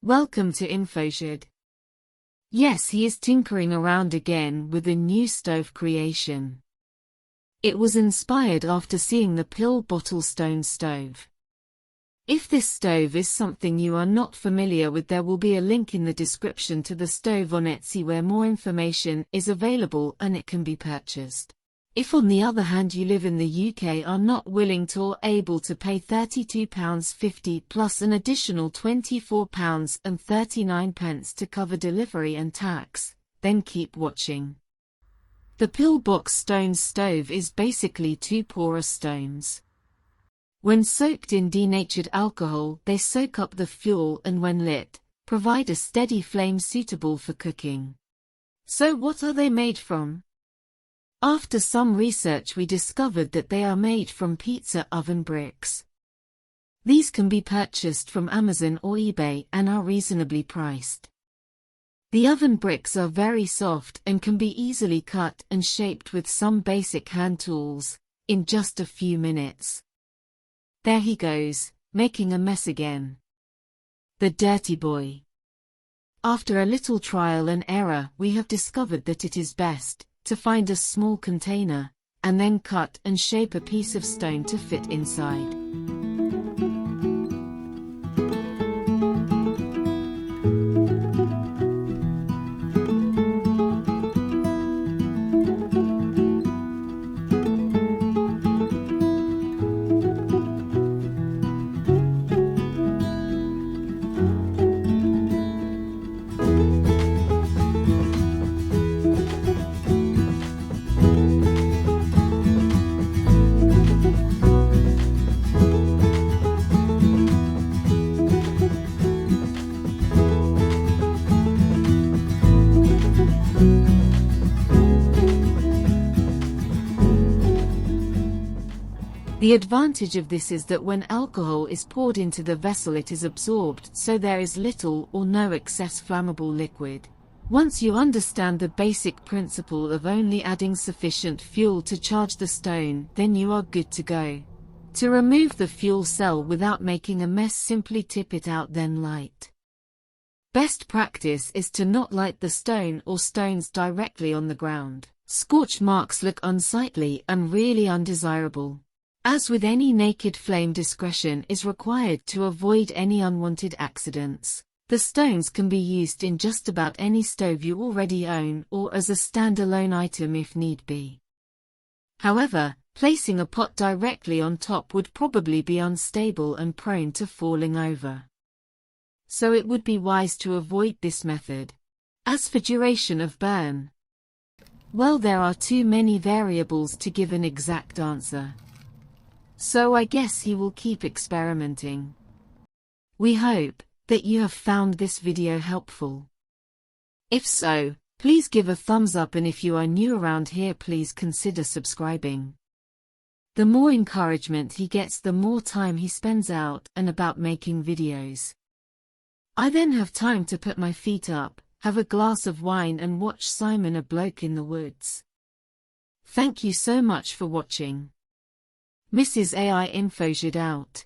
Welcome to InfoShed. Yes, he is tinkering around again with a new stove creation. It was inspired after seeing the pill bottle stone stove. If this stove is something you are not familiar with, there will be a link in the description to the stove on Etsy where more information is available and it can be purchased. If on the other hand you live in the UK, are not willing to or able to pay £32.50 plus an additional £24.39 to cover delivery and tax, then keep watching. The pillbox stone stove is basically two porous stones. When soaked in denatured alcohol, they soak up the fuel and when lit, provide a steady flame suitable for cooking. So what are they made from? After some research we discovered that they are made from pizza oven bricks. These can be purchased from Amazon or eBay and are reasonably priced. The oven bricks are very soft and can be easily cut and shaped with some basic hand tools, in just a few minutes. There he goes, making a mess again. The dirty boy. After a little trial and error, we have discovered that it is best to find a small container, and then cut and shape a piece of stone to fit inside. The advantage of this is that when alcohol is poured into the vessel it is absorbed, so there is little or no excess flammable liquid. Once you understand the basic principle of only adding sufficient fuel to charge the stone, then you are good to go. To remove the fuel cell without making a mess, simply tip it out then light. Best practice is to not light the stone or stones directly on the ground. Scorch marks look unsightly and really undesirable. As with any naked flame, discretion is required to avoid any unwanted accidents. The stones can be used in just about any stove you already own or as a standalone item if need be. However, placing a pot directly on top would probably be unstable and prone to falling over. So it would be wise to avoid this method. As for duration of burn, well, there are too many variables to give an exact answer. So I guess he will keep experimenting. We hope that you have found this video helpful. If so, please give a thumbs up, and if you are new around here, please consider subscribing. The more encouragement he gets, the more time he spends out and about making videos. I then have time to put my feet up, have a glass of wine and watch Simon, a Bloke in the Woods. Thank you so much for watching. Mrs. AI InfoShed out.